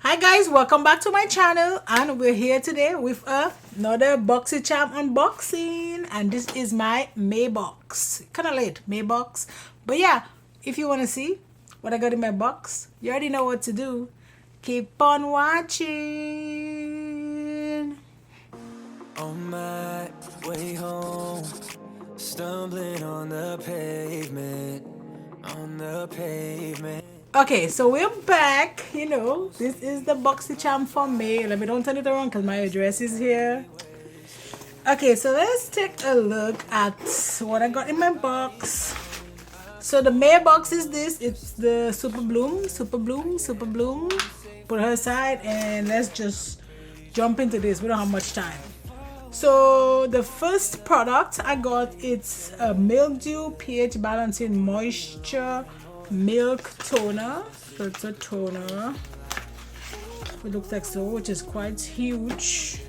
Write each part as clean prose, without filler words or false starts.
Hi guys, welcome back to my channel, and we're here today with another Boxycharm unboxing, and this is my May box. Kind of late May box, but yeah, if you want to see what I got in my box, you already know what to do. Keep on watching. On my way home, stumbling on the pavement, Okay, so we're back. You know, this is the Boxycharm for May. Let me don't turn it around because my address is here. Okay, so let's take a look at what I got in my box. So the May box is this. It's the Super Bloom. Put her aside and let's just jump into this. We don't have much time. So the first product I got, it's a Mildew pH Balancing Moisture Milk Toner. So it's a toner. It looks like so, which is quite huge.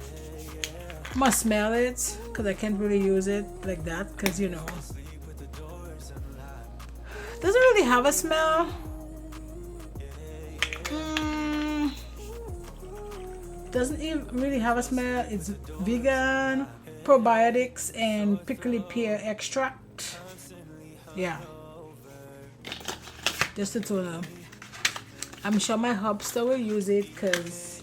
I must smell it because I can't really use it like that because, you know, doesn't really have a smell. Doesn't even really have a smell. It's vegan, probiotics, and prickly pear extract. Yeah, just a toner. I'm sure my hubster will use it because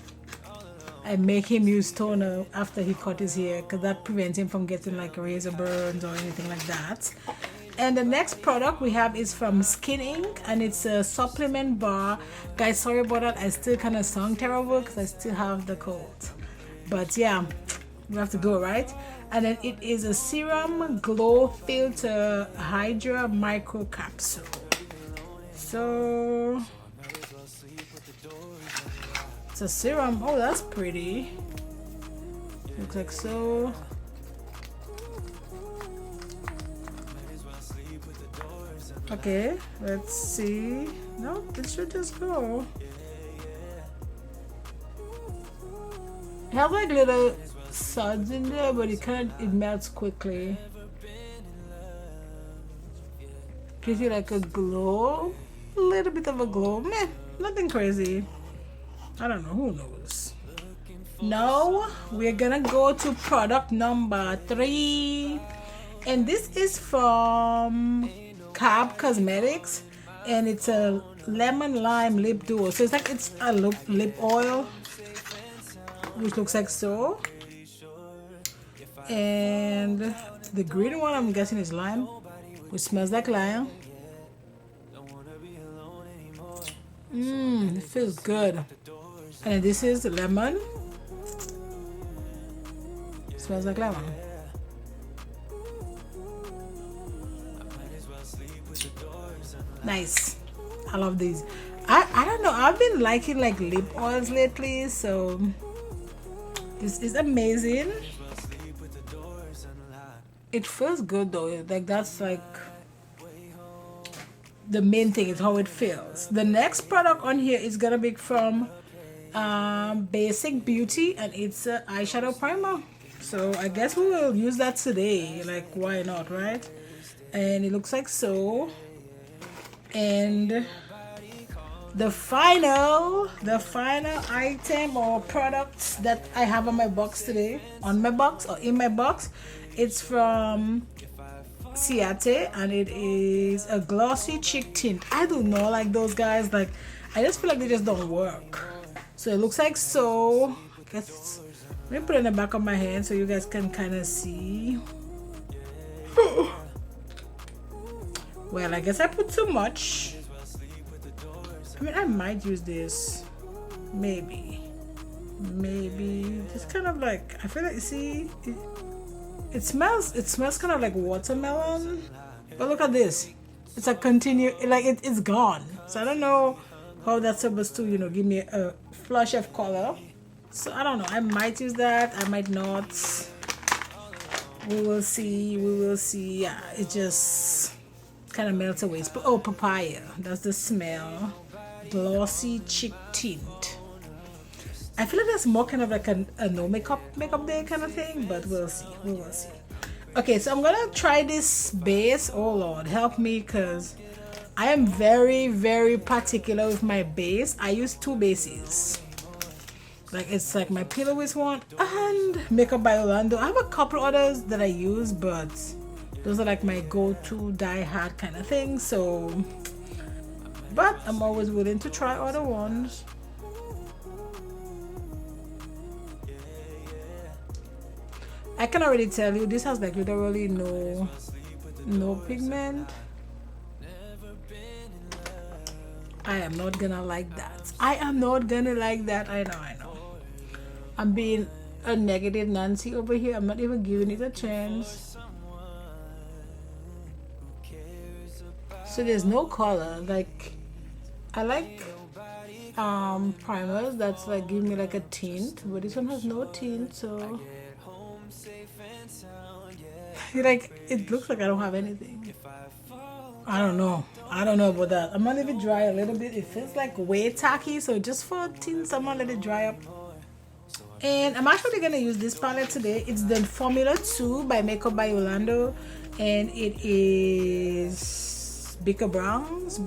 I make him use toner after he cut his hair because that prevents him from getting like razor burns or anything like that. And the next product we have is from Skin Inc. and it's a supplement bar. Guys, sorry about that. I still kind of sound terrible because I still have the cold. But yeah, we have to go, right? And then it is a Serum Glow Filter Hydra Micro Capsule. So it's a serum. Oh, that's pretty. Looks like so. Okay, let's see. No, it should just go. It has like little suds in there, but it melts quickly. Gives you like a glow, a little bit of a glow. Meh, nothing crazy. I don't know, who knows. Now we're gonna go to product number 3, and this is from Cab Cosmetics, and it's a lemon lime lip duo. So it's like it's a lip oil, which looks like so. And the green one I'm guessing is lime, which smells like lime. It feels good. And this is lemon. Smells like lemon. Nice. I love these. I don't know, I've been liking like lip oils lately, so this is amazing. It feels good though. Like that's like the main thing is how it feels. The next product on here is gonna be from Basic Beauty, and it's an eyeshadow primer. So I guess we will use that today. Like, why not, right? And it looks like so. And the final item or products that I have on my box today, in my box, it's from Estēe, and it is a glossy cheek tint. I do not like those guys. Like, I just feel like they just don't work. So it looks like so. I guess let me put it in the back of my hand so you guys can kind of see. Well, I guess I put too much. I mean, I might use this. Maybe. Just kind of like, I feel like, see, it smells kind of like watermelon. But look at this. It's a it's gone. So I don't know how that's supposed to, you know, give me a flush of color. So I don't know. I might use that. I might not. We will see. Yeah, it just kind of melts away. Oh, papaya. That's the smell. Glossy cheek tint. I feel like that's more kind of like a no makeup day kind of thing, but we'll see. We will see. Okay, so I'm gonna try this base. Oh Lord, help me, because I am very particular with my base. I use 2 bases. Like it's like my Pillowiz one and Makeup by Yolondo. I have a couple others that I use, but those are like my go-to die-hard kind of thing. So, but I'm always willing to try other ones. I can already tell you this has like literally no pigment. I am not gonna like that. I am not gonna like that. I know. I'm being a negative Nancy over here. I'm not even giving it a chance. So there's no color. Like I like primers that's like give me like a tint, but this one has no tint, so like it looks like I don't have anything. I don't know about that. I'm gonna let it dry a little bit. It feels like way tacky, so just for tints I'm gonna let it dry up. And I'm actually gonna use this palette today. It's the Formula 2 by Makeup by Yolondo, and it is Beaker Browns.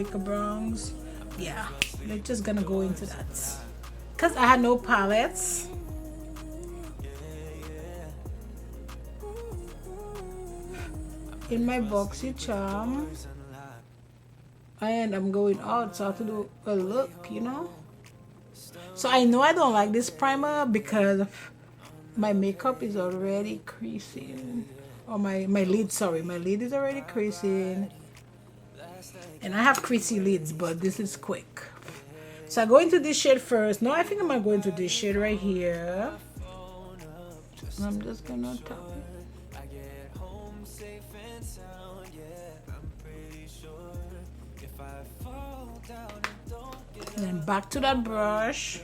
Yeah, we're just gonna go into that because I had no palettes. In my Boxycharm, and I'm going out, so I have to do a look, you know. So I know I don't like this primer because my makeup is already creasing, or my lid, sorry, my lid is already creasing, and I have creasy lids, but this is quick. So I go into this shade first. No, I think I'm gonna go into this shade right here. I'm just gonna tap it. And then back to that brush.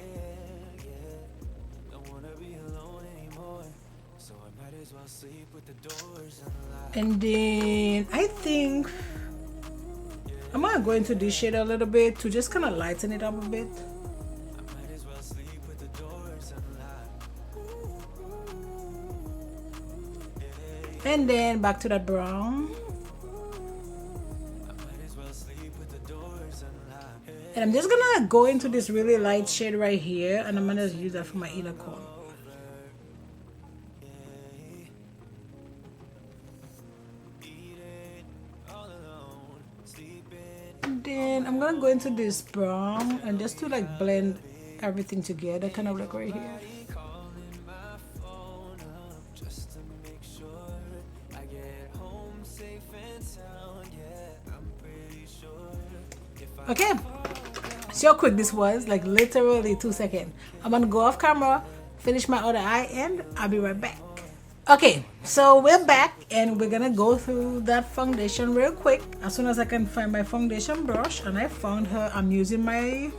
And then I think I'm gonna go into this shade a little bit to just kind of lighten it up a bit. And then back to that brown. And I'm just gonna go into this really light shade right here, and I'm gonna use that for my inner corner. And then I'm gonna go into this brown and just to like blend everything together, kind of like right here. Okay, so quick this was, like literally 2 seconds. I'm gonna go off camera, finish my other eye, and I'll be right back. Okay, so we're back and we're gonna go through that foundation real quick as soon as I can find my foundation brush. And I found her. I'm using my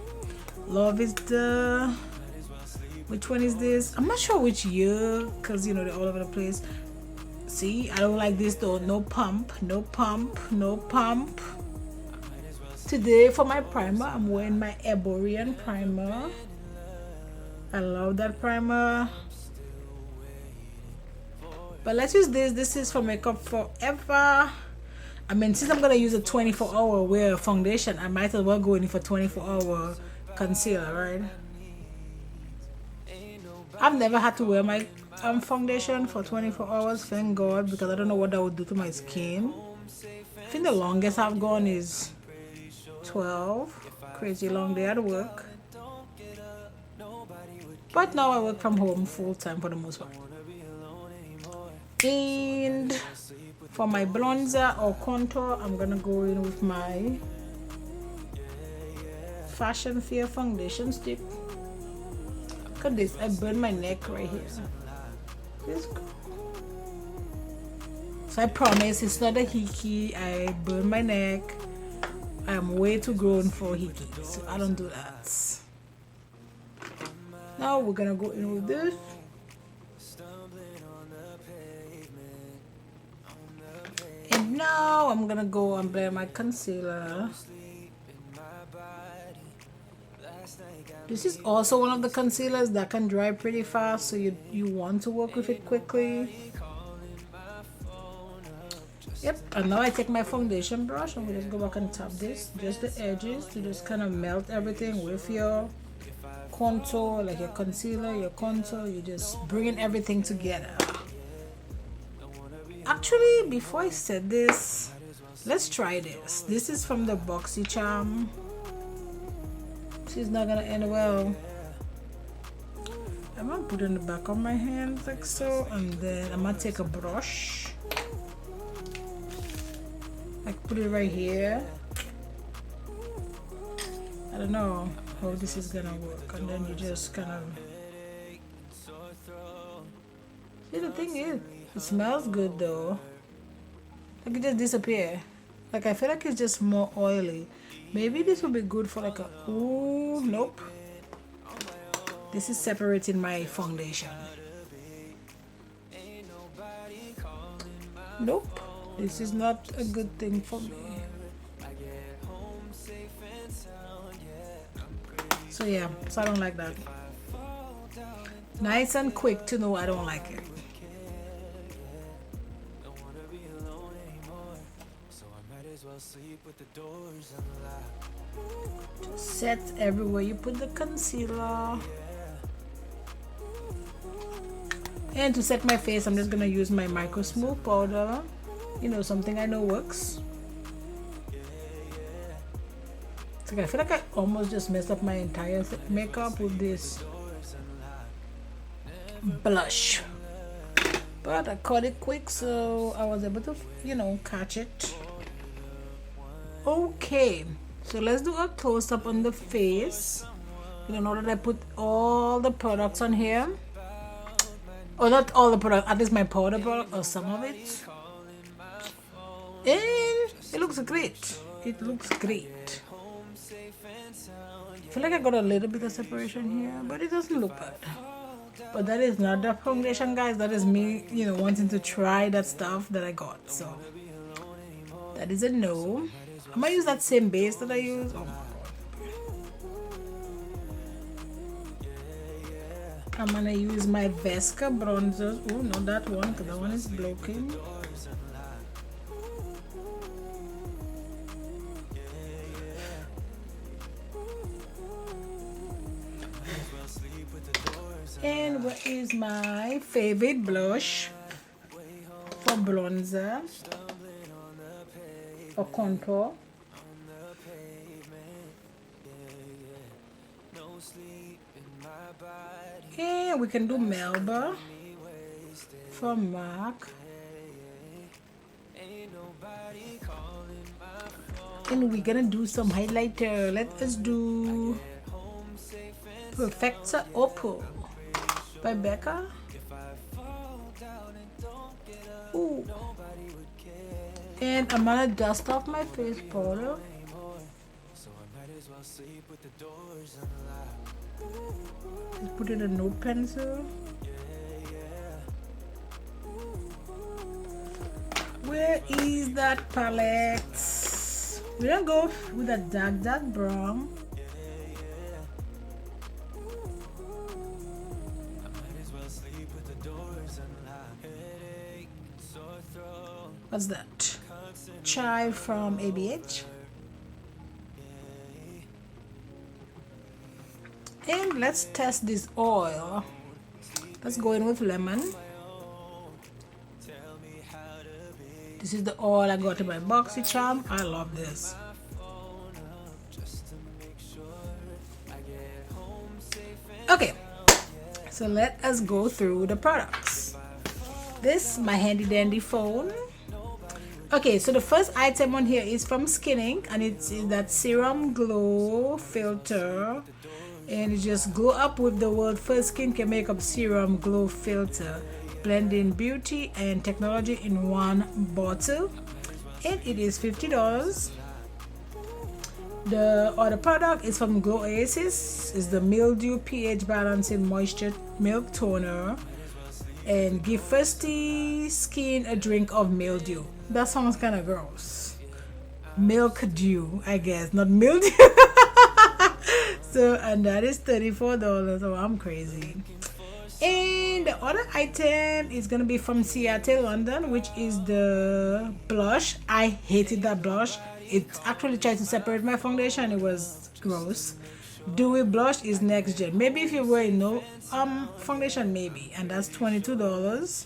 Love is the, which one is this? I'm not sure which year because you know they're all over the place. See, I don't like this though. No pump. Today for my primer, I'm wearing my Erborian primer. I love that primer. But let's use this. This is for Makeup Forever. I mean, since I'm gonna use a 24-hour wear foundation, I might as well go in for 24-hour concealer, right? I've never had to wear my foundation for 24 hours, thank God, because I don't know what that would do to my skin. I think the longest I've gone is 12. Crazy long day at work. But now I work from home full time for the most part. And for my bronzer or contour, I'm gonna go in with my Fashion Fair foundation stick. Look at this, I burned my neck right here. So I promise it's not a hickey. I burned my neck. I'm way too grown for hickey, so I don't do that. Now we're gonna go in with this. And now I'm gonna go and blend my concealer. This is also one of the concealers that can dry pretty fast, so you want to work with it quickly. Yep, and now I take my foundation brush and we just go back and tap this, just the edges, to just kind of melt everything with your contour, like your concealer, your contour, you're just bringing everything together. Actually, before I said this, let's try this. This is from the Boxycharm. This is not gonna end well. I'm gonna put it in the back of my hand like so, and then I'm gonna take a brush, like put it right here. I don't know how this is gonna work, and then you just kind of see. The thing is, it smells good though. Like it just disappear. Like I feel like it's just more oily. Maybe this will be good for like a, ooh, nope. This is separating my foundation. Nope, this is not a good thing for me. So yeah, so I don't like that. Nice and quick to know I don't like it. Just set everywhere you put the concealer. And to set my face, I'm just gonna use my micro smooth powder. You know, something I know works. It's like I feel like I almost just messed up my entire makeup with this blush, but I caught it quick, so I was able to, you know, catch it. Okay, so let's do a close-up on the face. You know that I put all the products on here, or not all the products, at least my powder product or some of it, and it looks great. It looks great. I feel like I got a little bit of separation here, but it doesn't look bad. But that is not the foundation, guys. That is me, you know, wanting to try that stuff that I got. So that is a no. I'm gonna use that same base that I use. Oh my god. I'm gonna use my Vesca bronzer. Oh, not that one, because that one is blocking. And what is my favorite blush for bronzer, for contour? And we can do Melba for MAC. And we're gonna do some highlighter. Let us do Perfecta Opal by Beaker. Ooh. And I'm gonna dust off my face powder. Just put in a Nude pencil. Where is that palette? We're gonna go with a dark brown. What's that? Chai from ABH. And let's test this oil. Let's go in with lemon. This is the oil I got in my Boxycharm. I love this. Okay, so let us go through the products. This my handy dandy phone. Okay, so the first item on here is from Skin Inc, and it's that Serum Glow Filter, and it just glow up with the world's first skincare makeup serum glow filter, blending beauty and technology in one bottle, and it is $50. The other product is from Glow Oasis. Is the Mildew pH Balancing Moisture Milk Toner, and give thirsty skin a drink of mildew. That sounds kind of gross. Milk dew, I guess, not mildew. So, and that is $34. Oh, I'm crazy. And the other item is gonna be from Seattle, London, which is the blush. I hated that blush. It actually tried to separate my foundation. It was gross. Dewy blush is next gen. Maybe if you're wearing no foundation, maybe, and that's $22.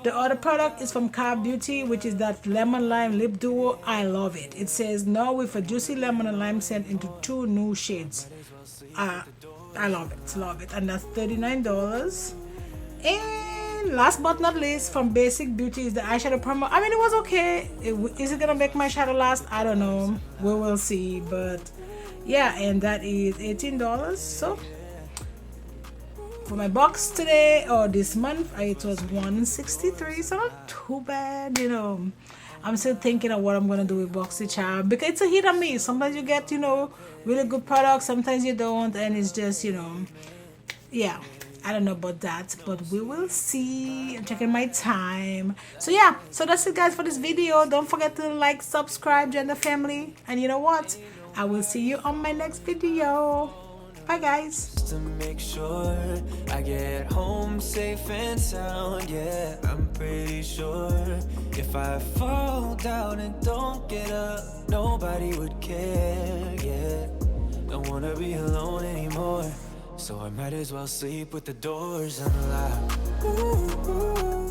The other product is from Car Beauty, which is that lemon lime lip duo. I love it. It says now with a juicy lemon and lime scent into 2 new shades. I love it, and that's $39. And last but not least, from Basic Beauty is the eyeshadow primer. I mean, it was okay. Is it gonna make my shadow last? I don't know. We will see. But yeah, and that is $18. So for my box today or this month, it was $163. So not too bad, you know. I'm still thinking of what I'm gonna do with Boxycharm because it's a hit on me. Sometimes you get, you know, really good products, sometimes you don't, and it's just, you know, yeah, I don't know about that, but we will see. I'm checking my time. So yeah, so that's it guys for this video. Don't forget to like, subscribe, join the family, and you know what, I will see you on my next video. Bye guys. Just to make sure I get home safe and sound, yeah, I'm pretty sure if I fall down and don't get up, nobody would care, yeah. Don't wanna be alone anymore, so I might as well sleep with the doors unlocked. Ooh, ooh.